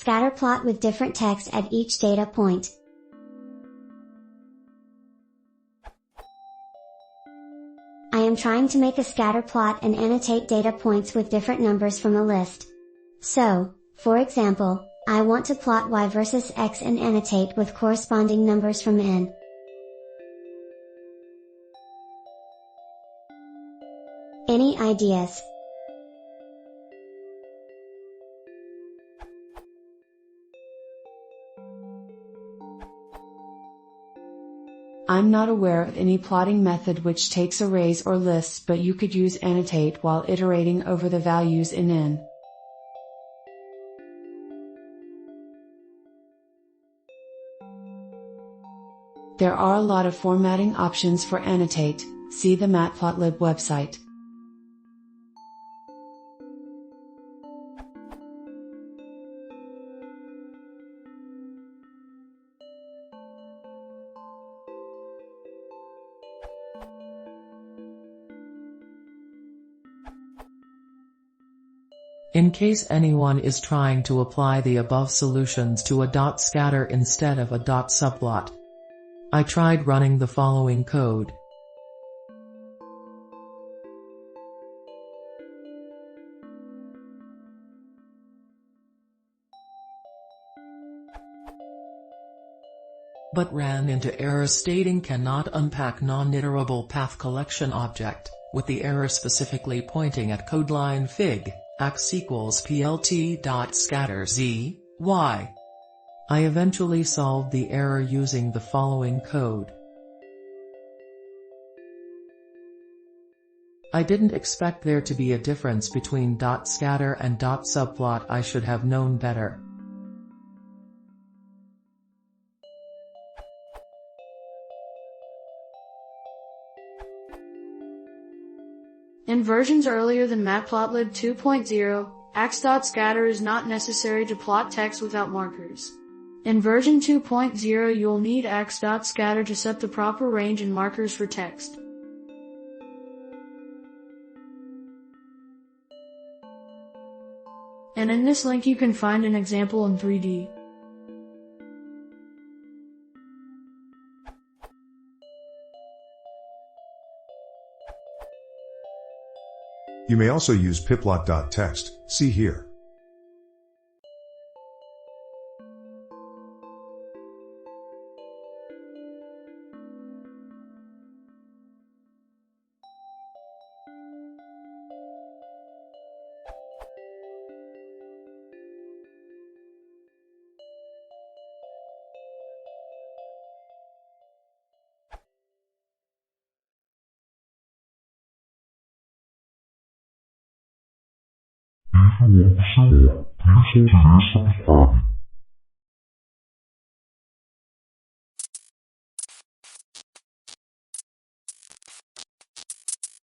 scatterplot with different text at each data point. I am trying to make a scatterplot and annotate data points with different numbers from a list. So, for example, I want to plot y versus x and annotate with corresponding numbers from n. Any ideas? I'm not aware of any plotting method which takes arrays or lists, but you could use annotate while iterating over the values in n. There are a lot of formatting options for annotate. See the matplotlib website. In case anyone is trying to apply the above solutions to a dot scatter instead of a dot subplot, I tried running the following code. But ran into error stating cannot unpack non-iterable path collection object, with the error specifically pointing at code line fig. X equals plt.scatter z, y. I eventually solved the error using the following code. I didn't expect there to be a difference between .scatter and .subplot. I should have known better. In versions earlier than matplotlib 2.0, ax.scatter is not necessary to plot text without markers. In version 2.0 you'll need ax.scatter to set the proper range and markers for text. And in this link you can find an example in 3D. You may also use pyplot.txt, see here. Visual 4 3 4 3